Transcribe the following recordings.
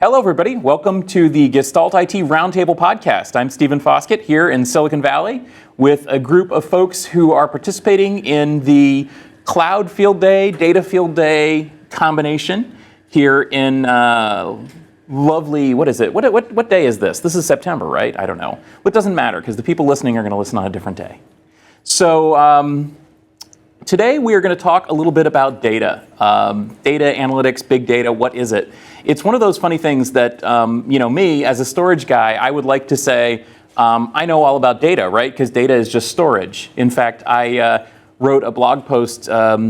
Hello, everybody. Welcome to the Gestalt IT Roundtable podcast. I'm Stephen Foskett here in Silicon Valley with a group of folks who are participating in the Cloud Field Day, Data Field Day combination here in lovely, what is it? What day is this? This is September, right? I don't know. It doesn't matter because the people listening are going to listen on a different day. So today we are going to talk a little bit about data. Data analytics, big data, what is it? It's one of those funny things that, me as a storage guy, I would like to say, I know all about data, right? Because data is just storage. In fact, I wrote a blog post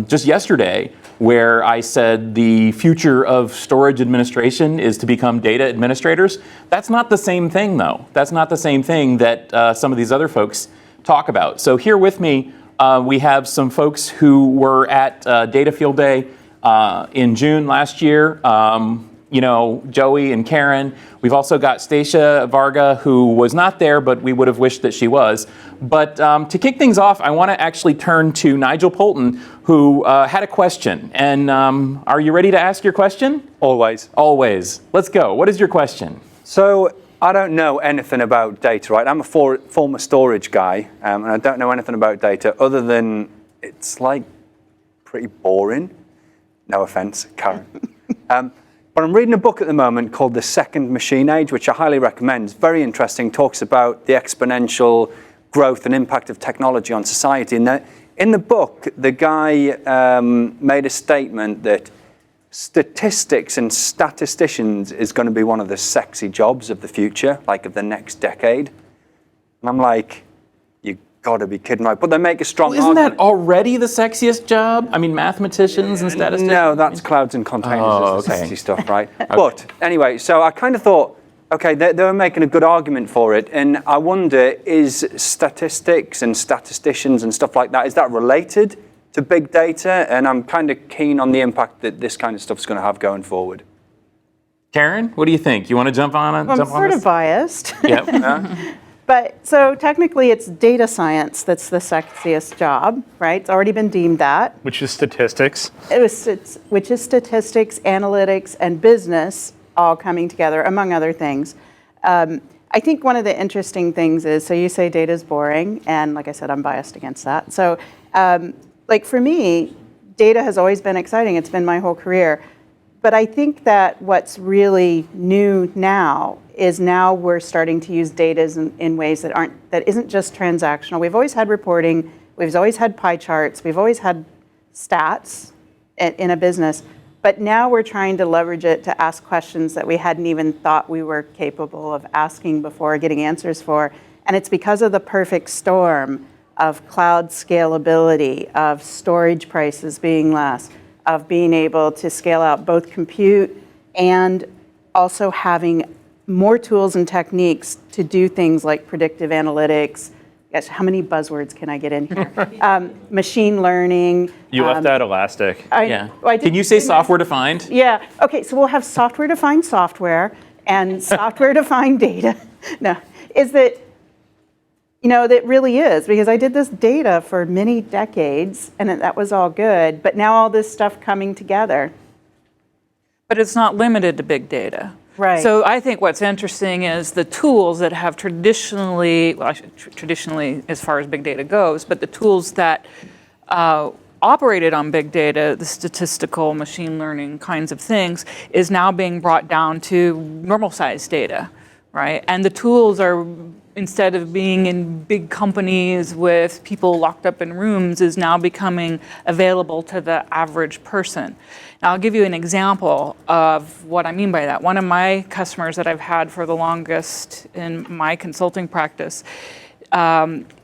just yesterday where I said the future of storage administration is to become data administrators. That's not the same thing, though. That's not the same thing that some of these other folks talk about. So here with me, we have some folks who were at Data Field Day in June last year. Joey and Karen. We've also got Stacia Varga, who was not there, but we would have wished that she was. But to kick things off, I want to actually turn to Nigel Poulton, who had a question. And are you ready to ask your question? Always. Always. Let's go. What is your question? So I don't know anything about data, right? I'm a former storage guy, and I don't know anything about data other than it's like pretty boring. No offense, Karen. But I'm reading a book at the moment called The Second Machine Age, which I highly recommend. It's very interesting, talks about the exponential growth and impact of technology on society. And in the book, the guy made a statement that statistics and statisticians is going to be one of the sexy jobs of the future, like of the next decade. And I'm like, you got to be kidding, right? But they make a strong Isn't argument. that already the sexiest job? I mean, mathematicians and statisticians? No, that's clouds and containers. Oh, is the okay. sexy stuff, right? Okay. But anyway, so I kind of thought, okay, they were making a good argument for it. And I wonder, is statistics and statisticians and stuff like that, is that related to big data? And I'm kind of keen on the impact that this kind of stuff is going to have going forward. Karen, what do you think? You want to jump on it? Well, I'm sort of biased. Yep. But so technically it's data science that's the sexiest job, right? It's already been deemed that. Which is statistics. Which is statistics, analytics, and business all coming together, among other things. I think one of the interesting things is, so you say data is boring, and like I said, I'm biased against that. So for me, data has always been exciting. It's been my whole career. But I think that what's really new now is now we're starting to use data in ways that isn't just transactional. We've always had reporting, we've always had pie charts, we've always had stats in a business, but now we're trying to leverage it to ask questions that we hadn't even thought we were capable of asking before, getting answers for. And it's because of the perfect storm of cloud scalability, of storage prices being less, of being able to scale out both compute and also having more tools and techniques to do things like predictive analytics. Gosh, how many buzzwords can I get in here? Machine learning. You left out Elastic. Can you say software defined? Yeah. Okay, so we'll have software defined software and software defined data. No, is that, that really is, because I did this data for many decades and that was all good, but now all this stuff coming together. But it's not limited to big data. Right. So I think what's interesting is the tools that have traditionally as far as big data goes, but the tools that operated on big data, the statistical, machine learning kinds of things, is now being brought down to normal sized data, right? And the tools are, instead of being in big companies with people locked up in rooms, is now becoming available to the average person. Now, I'll give you an example of what I mean by that. One of my customers that I've had for the longest in my consulting practice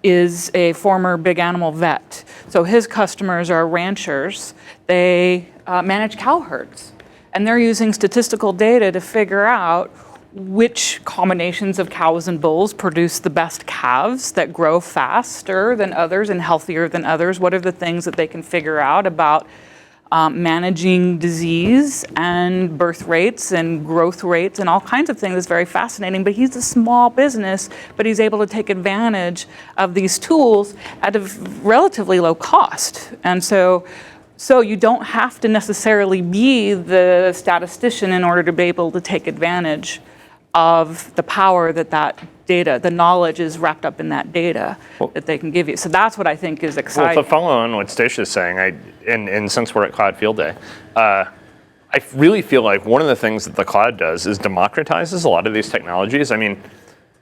is a former big animal vet. So his customers are ranchers. They manage cow herds. And they're using statistical data to figure out which combinations of cows and bulls produce the best calves that grow faster than others and healthier than others. What are the things that they can figure out about managing disease and birth rates and growth rates and all kinds of things. It's very fascinating, but he's a small business, but he's able to take advantage of these tools at a relatively low cost. And so So you don't have to necessarily be the statistician in order to be able to take advantage of the power that data, the knowledge is wrapped up in that data that they can give you. So that's what I think is exciting. Well, to follow on what Stacia's saying, and since we're at Cloud Field Day, I really feel like one of the things that the cloud does is democratizes a lot of these technologies. I mean,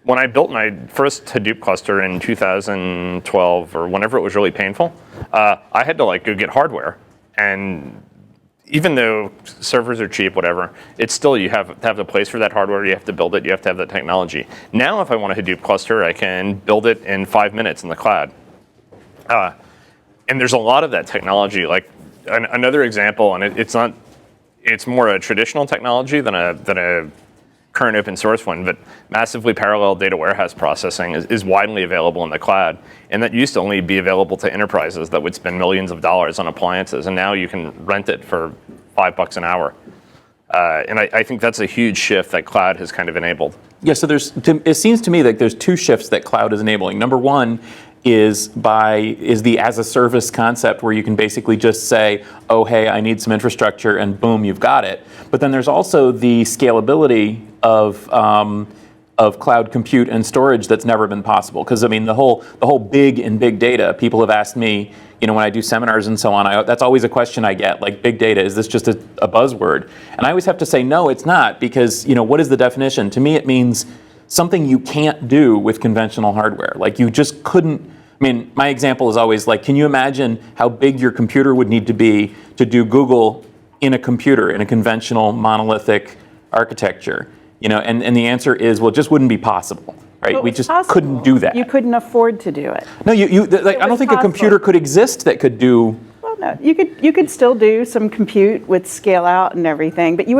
when I built my first Hadoop cluster in 2012 or whenever it was really painful, I had to go get hardware. And even though servers are cheap, whatever, it's still, you have to have the place for that hardware, you have to build it, you have to have that technology. Now, if I want a Hadoop cluster, I can build it in 5 minutes in the cloud. And there's a lot of that technology. Like another example, and it's more a traditional technology than a current open source one, but massively parallel data warehouse processing is widely available in the cloud. And that used to only be available to enterprises that would spend millions of dollars on appliances. And now you can rent it for $5 an hour. And I think that's a huge shift that cloud has kind of enabled. Yeah, so it seems to me like there's two shifts that cloud is enabling. Number one is the as a service concept, where you can basically just say, oh, hey, I need some infrastructure, and boom, you've got it. But then there's also the scalability of cloud compute and storage that's never been possible. Because I mean, the whole big in big data, people have asked me, when I do seminars and so on, that's always a question I get, like, big data, is this just a buzzword? And I always have to say, no, it's not, because what is the definition? To me, it means something you can't do with conventional hardware. Like, you just couldn't. I mean, my example is always like, can you imagine how big your computer would need to be to do Google in a computer, in a conventional monolithic architecture? And the answer is, well, it just wouldn't be possible, right? Well, we just possible. couldn't do that. You couldn't afford to do it. No, I don't think possible. a computer could exist that could do. Well, no, you could still do some compute with scale out and everything, but you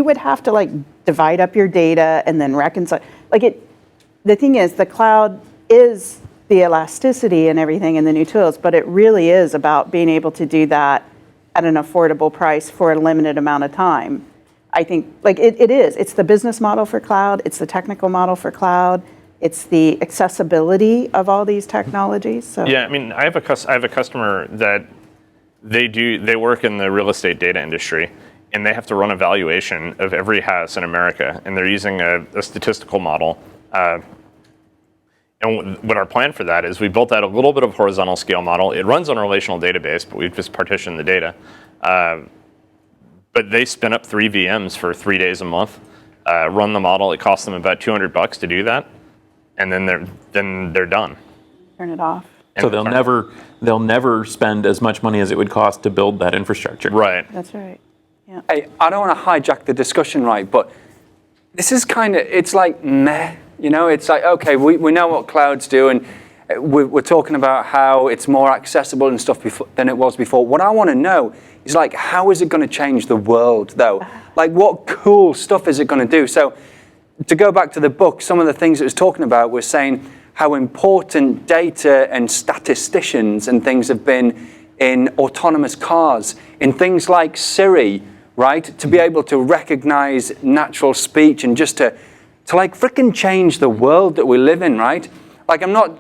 would have to divide up your data and then reconcile. The thing is, the cloud is the elasticity and everything in the new tools, but it really is about being able to do that at an affordable price for a limited amount of time. I think it is. It's the business model for cloud. It's the technical model for cloud. It's the accessibility of all these technologies. So Yeah, I mean, I have a customer that they work in the real estate data industry, and they have to run a valuation of every house in America, and they're using a statistical model. And what our plan for that is, we built out a little bit of horizontal scale model. It runs on a relational database, but we've just partitioned the data. But they spin up 3 VMs for 3 days a month, run the model. It costs them about $200 to do that, and then they're done. turn it off. So they'll never spend as much money as it would cost to build that infrastructure. Right. That's right. Yeah. Hey, I don't want to hijack the discussion, right? But this is it's like meh. It's like, okay, we know what clouds do, and we're talking about how it's more accessible and stuff than it was before. What I want to know is, how is it going to change the world, though? What cool stuff is it going to do? So to go back to the book, some of the things it was talking about was saying how important data and statisticians and things have been in autonomous cars, in things like Siri, right? To be able to recognize natural speech and just to frickin' change the world that we live in, right? I'm not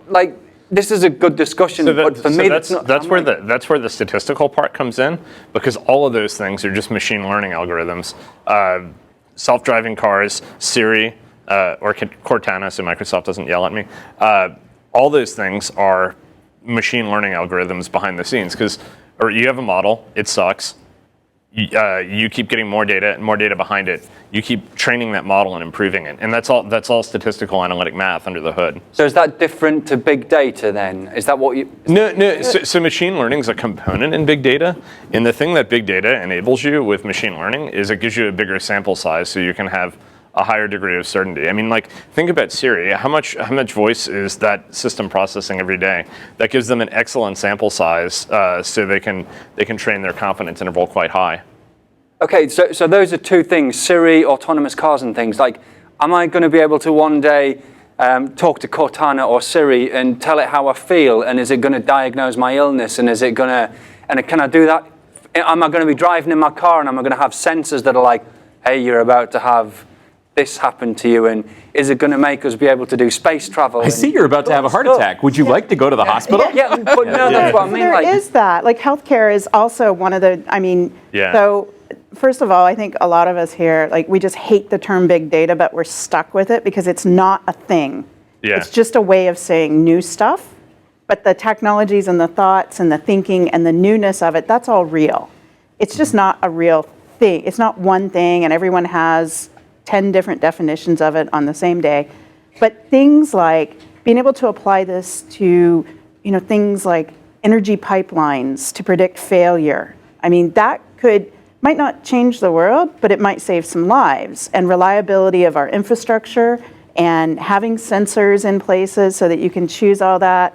this is a good discussion, but for me, that's where the statistical part comes in, because all of those things are just machine learning algorithms. Self-driving cars, Siri, or Cortana, so Microsoft doesn't yell at me. All those things are machine learning algorithms behind the scenes, or you have a model, it sucks. You keep getting more data and more data behind it. You keep training that model and improving it, and that's all statistical analytic math under the hood. So is that different to big data then? Is that what you? No. So machine learning is a component in big data, and the thing that big data enables you with machine learning is it gives you a bigger sample size, so you can have a higher degree of certainty. I mean, think about Siri. How much voice is that system processing every day? That gives them an excellent sample size, so they can train their confidence interval quite high. Okay, so those are two things: Siri, autonomous cars, and things. Am I going to be able to one day talk to Cortana or Siri and tell it how I feel? And is it going to diagnose my illness? And can I do that? Am I going to be driving in my car and am I going to have sensors that are like, hey, you're about to have this happen to you, and is it going to make us be able to do space travel? I see you're about to have a heart attack. Would you like to go to the hospital? Yeah, but no, that's what I mean. There Like, is that. Like healthcare is also one of the, Yeah. so first of all, I think a lot of us here, like we just hate the term big data, but we're stuck with it because it's not a thing. Yeah. It's just a way of saying new stuff, but the technologies and the thoughts and the thinking and the newness of it, that's all real. It's just not a real thing. It's not one thing and everyone has 10 different definitions of it on the same day. But things like being able to apply this to, things like energy pipelines to predict failure. That might not change the world, but it might save some lives, and reliability of our infrastructure and having sensors in places so that you can choose all that.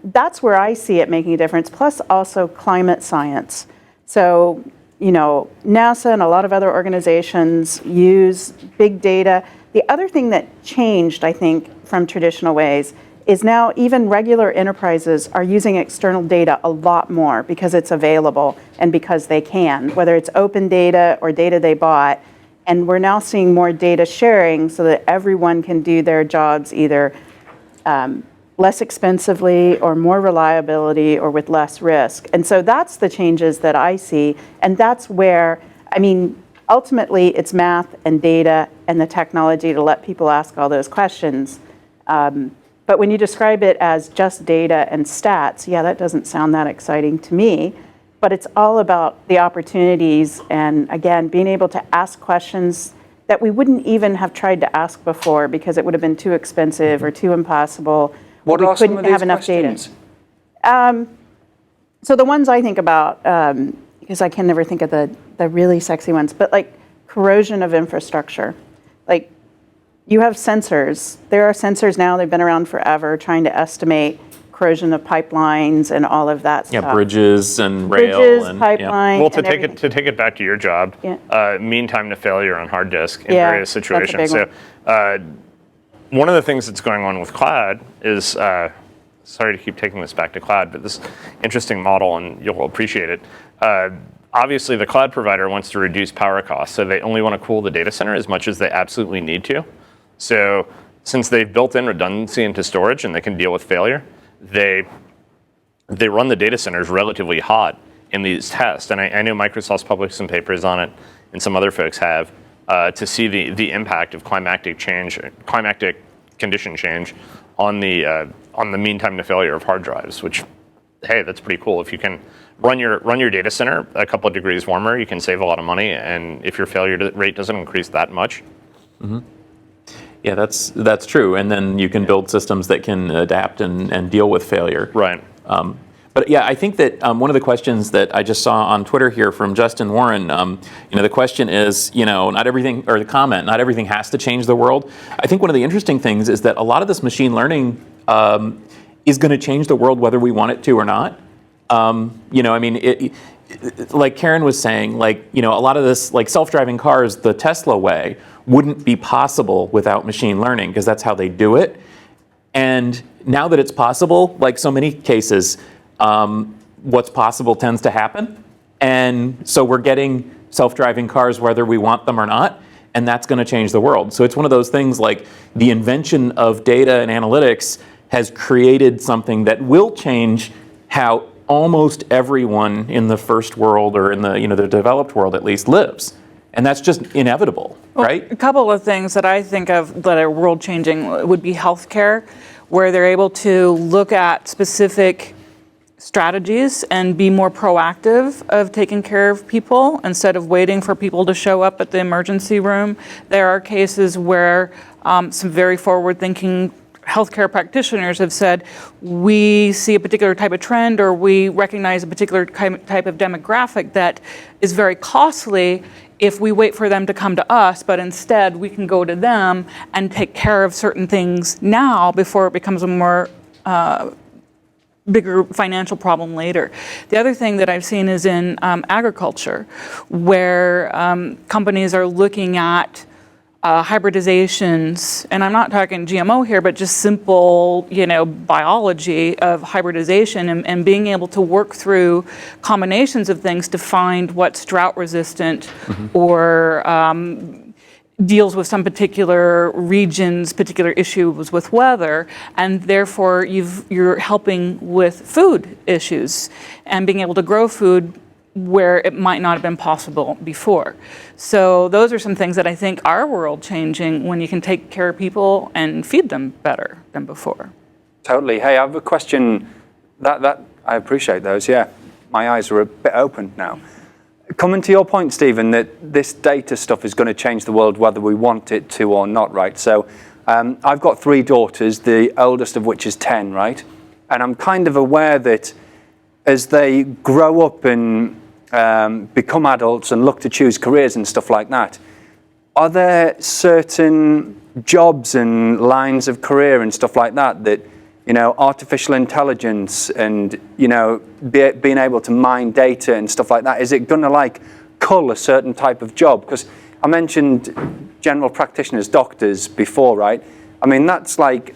That's where I see it making a difference, plus also climate science. So, NASA and a lot of other organizations use big data. The other thing that changed, I think, from traditional ways is now even regular enterprises are using external data a lot more because it's available and because they can, whether it's open data or data they bought. And we're now seeing more data sharing so that everyone can do their jobs either less expensively or more reliability or with less risk. And so that's the changes that I see. And that's where, ultimately it's math and data and the technology to let people ask all those questions. But when you describe it as just data and stats, yeah, that doesn't sound that exciting to me. But it's all about the opportunities and, again, being able to ask questions that we wouldn't even have tried to ask before because it would have been too expensive or too impossible. what we are some couldn't of these have enough questions? data. So the ones I think about, because I can never think of the really sexy ones, but like corrosion of infrastructure. Like you have sensors. There are sensors now, they've been around forever, trying to estimate corrosion of pipelines and all of that stuff. Yeah, bridges and rail. Bridges, and, pipeline, Well, to and take everything. it back to your job, Yeah. mean time to failure on hard disk in Yeah, various that's a big situations. So, one of the things that's going on with cloud is, sorry to keep taking this back to cloud, but this interesting model, and you'll appreciate it. Obviously, the cloud provider wants to reduce power costs, so they only want to cool the data center as much as they absolutely need to. So, since they've built in redundancy into storage and they can deal with failure, they run the data centers relatively hot in these tests. And I know Microsoft's published some papers on it, and some other folks have, to see the impact of climatic condition change on the mean time to failure of hard drives. Which, hey, that's pretty cool. If you can run your data center a couple of degrees warmer, you can save a lot of money. And if your failure rate doesn't increase that much. Mm-hmm. Yeah, that's true. And then you can build systems that can adapt and deal with failure. Right. But yeah, I think that one of the questions that I just saw on Twitter here from Justin Warren, the question is, not everything, or the comment, not everything has to change the world. I think one of the interesting things is that a lot of this machine learning is going to change the world whether we want it to or not. Like Karen was saying, a lot of this, like self-driving cars, the Tesla way, wouldn't be possible without machine learning because that's how they do it. And now that it's possible, like so many cases, what's possible tends to happen. And so we're getting self-driving cars whether we want them or not, and that's going to change the world. So it's one of those things like the invention of data and analytics has created something that will change how almost everyone in the first world or in the developed world at least lives. And that's just inevitable, right? A couple of things that I think of that are world-changing would be healthcare, where they're able to look at specific strategies and be more proactive of taking care of people instead of waiting for people to show up at the emergency room. There are cases where some very forward-thinking healthcare practitioners have said, we see a particular type of trend or we recognize a particular type of demographic that is very costly if we wait for them to come to us, but instead we can go to them and take care of certain things now before it becomes a more bigger financial problem later. The other thing that I've seen is in agriculture, where companies are looking at hybridizations, and I'm not talking GMO here, but just simple, biology of hybridization and being able to work through combinations of things to find what's drought resistant or deals with some particular region's particular issues with weather, and therefore you're helping with food issues and being able to grow food where it might not have been possible before. So those are some things that I think are world changing when you can take care of people and feed them better than before. Totally. Hey, I have a question. That I appreciate those. Yeah, my eyes are a bit open now. Coming to your point, Stephen, that this data stuff is going to change the world whether we want it to or not, right? So I've got 3 daughters, the oldest of which is 10, right? And I'm kind of aware that as they grow up and become adults and look to choose careers and stuff like that, are there certain jobs and lines of career and stuff like that that, you know, artificial intelligence and, you know, being able to mine data and stuff like that, is it going to like cull a certain type of job? Because I mentioned general practitioners, doctors before, right? I mean, that's like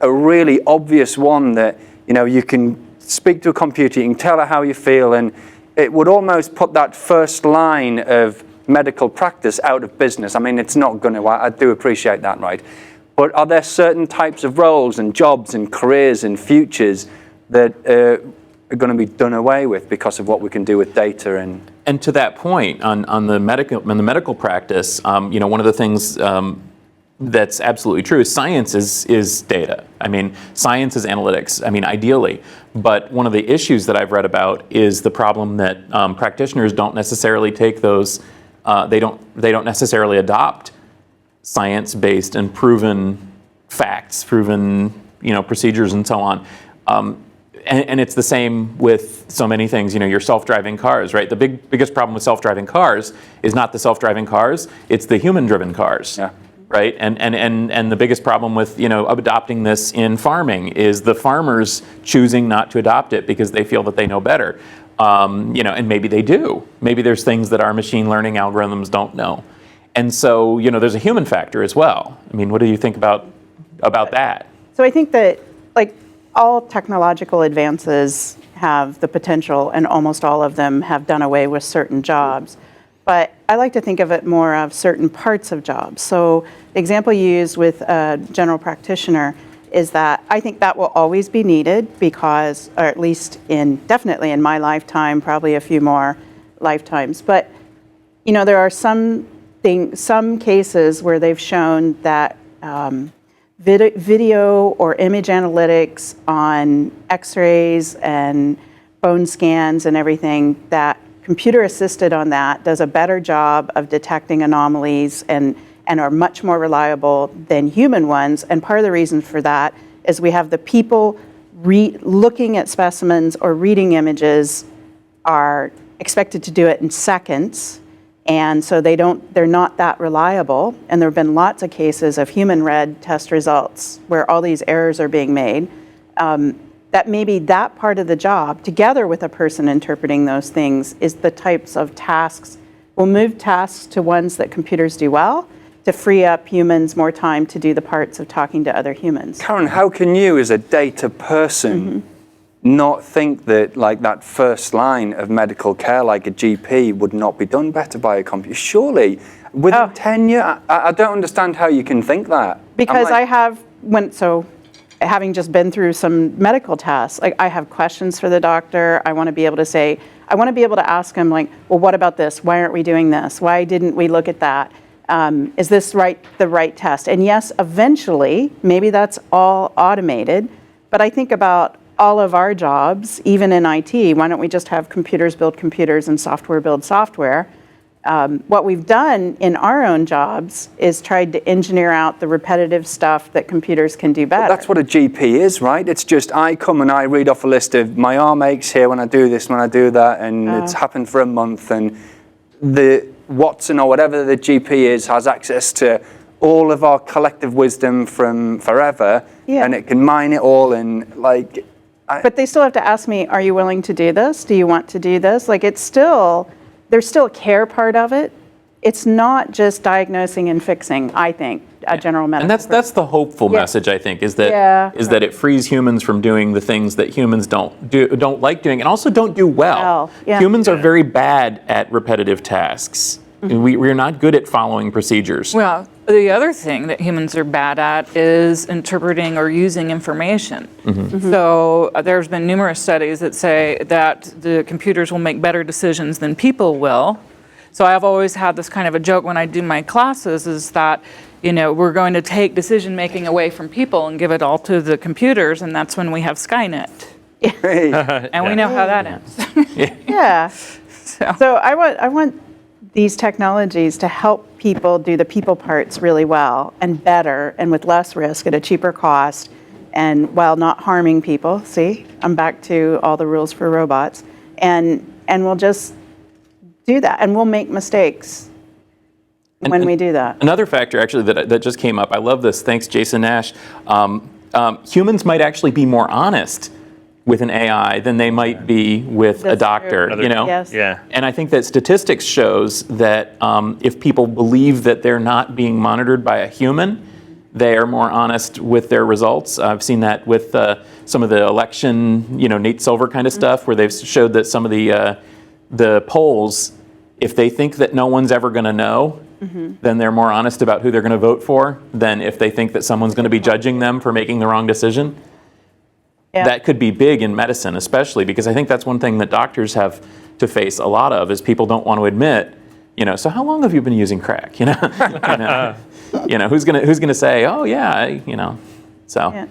a really obvious one that, you know, you can speak to a computer, you can tell it how you feel, and it would almost put that first line of medical practice out of business. I mean, it's not going to, I do appreciate that, right? But are there certain types of roles and jobs and careers and futures that are going to be done away with because of what we can do with data? And to that point, on the medical practice, you know, one of the things that's absolutely true is science is data. I mean, science is analytics. I mean, ideally, but one of the issues that I've read about is the problem that practitioners don't necessarily take those. They don't necessarily adopt science-based and proven facts, proven, you know, procedures and so on. And it's the same with so many things. You know, your self-driving cars, right? The biggest problem with self-driving cars is not the self-driving cars; it's the human-driven cars. Yeah. Right? And the biggest problem with, you know, adopting this in farming is the farmers choosing not to adopt it because they feel that they know better. You know, and maybe they do. Maybe there's things that our machine learning algorithms don't know. And so, you know, there's a human factor as well. I mean, what do you think about that? So I think that, like, all technological advances have the potential, and almost all of them have done away with certain jobs. But I like to think of it more of certain parts of jobs. So the example you used with a general practitioner is that I think that will always be needed because, or at least definitely in my lifetime, probably a few more lifetimes. But, you know, there are some cases where they've shown that video or image analytics on x-rays and bone scans and everything, that computer assisted on that does a better job of detecting anomalies and are much more reliable than human ones. And part of the reason for that is we have the people looking at specimens or reading images are expected to do it in seconds. And so they're not that reliable. And there have been lots of cases of human-read test results where all these errors are being made. That maybe that part of the job, together with a person interpreting those things, is the types of tasks. We'll move tasks to ones that computers do well to free up humans more time to do the parts of talking to other humans. Karen, how can you, as a data person, not think that, like, that first line of medical care, like a GP, would not be done better by a computer? Surely, within 10 years, I don't understand how you can think that. Because having just been through some medical tests, like, I have questions for the doctor. I want to be able to ask him, like, well, what about this? Why aren't we doing this? Why didn't we look at that? Is this the right test? And yes, eventually, maybe that's all automated, but I think about all of our jobs, even in IT, why don't we just have computers build computers and software build software? What we've done in our own jobs is tried to engineer out the repetitive stuff that computers can do better. But that's what a GP is, right? It's just I come and I read off a list of my arm aches here when I do this, when I do that, and it's happened for a month, and the Watson or whatever the GP is has access to all of our collective wisdom from forever, and it can mine it all and, like... But they still have to ask me, are you willing to do this? Do you want to do this? Like, there's still a care part of it. It's not just diagnosing and fixing, I think, a general medical. And that's the hopeful message, I think, is that that it frees humans from doing the things that humans don't like doing, and also don't do well. Humans are very bad at repetitive tasks. We're not good at following procedures. Well, the other thing that humans are bad at is interpreting or using information. So there's been numerous studies that say that the computers will make better decisions than people will. So I've always had this kind of a joke when I do my classes is that, we're going to take decision making away from people and give it all to the computers, and that's when we have Skynet. And we know how that ends. Yeah. So I want these technologies to help people do the people parts really well and better and with less risk at a cheaper cost and while not harming people. See, I'm back to all the rules for robots. And we'll just do that, and we'll make mistakes when we do that. Another factor, actually, that just came up, I love this, thanks Jason Nash, humans might actually be more honest with an AI than they might be with a That's doctor, true. Yes. Yeah. And I think that statistics shows that if people believe that they're not being monitored by a human, they are more honest with their results. I've seen that with some of the election, Nate Silver kind of stuff, where they've showed that some of the polls, if they think that no one's ever going to know, then they're more honest about who they're going to vote for than if they think that someone's going to be judging them for making the wrong decision. Yeah. That could be big in medicine, especially because I think that's one thing that doctors have to face a lot of is people don't want to admit, so how long have you been using crack? Who's gonna say, oh yeah, so. Yeah.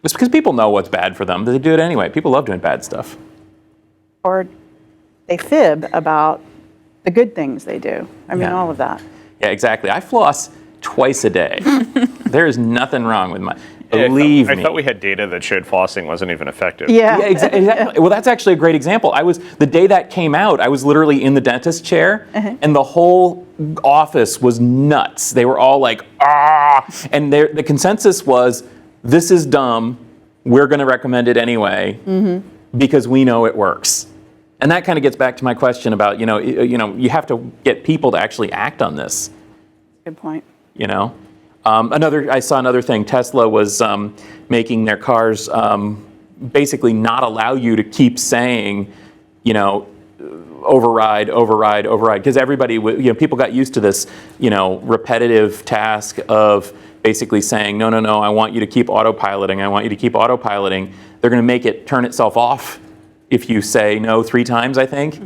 It's because people know what's bad for them, but they do it anyway. People love doing bad stuff. Or they fib about the good things they do. I mean, Yeah. all of that. Yeah, exactly. I floss twice a day. There is nothing wrong with believe me. I thought we had data that showed flossing wasn't even effective. Yeah. Yeah, exactly. Well, that's actually a great example. The day that came out, I was literally in the dentist chair, and the whole office was nuts. They were all like, ah! And the consensus was, this is dumb. We're going to recommend it anyway because we know it works. And that kind of gets back to my question about, you have to get people to actually act on this. Good point. I saw another thing. Tesla was making their cars basically not allow you to keep saying, override, because everybody, people got used to this, repetitive task of basically saying, no, I want you to keep autopiloting. They're going to make it turn itself off if you say no 3 times, I think.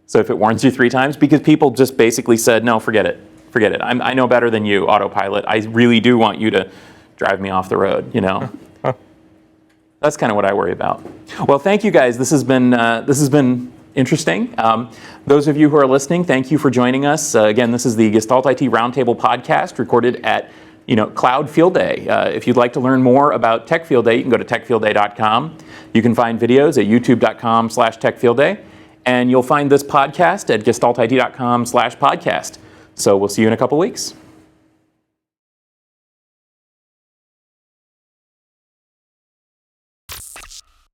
So if it warns you 3 times, because people just basically said, no, forget it. I know better than you, autopilot. I really do want you to drive me off the road, That's kind of what I worry about. Well, thank you guys. This has been interesting. Those of you who are listening, thank you for joining us. Again, this is the Gestalt IT Roundtable podcast recorded at Cloud Field Day. If you'd like to learn more about Tech Field Day, you can go to techfieldday.com. You can find videos at youtube.com/techfieldday. And you'll find this podcast at gestaltit.com/podcast. So we'll see you in a couple weeks.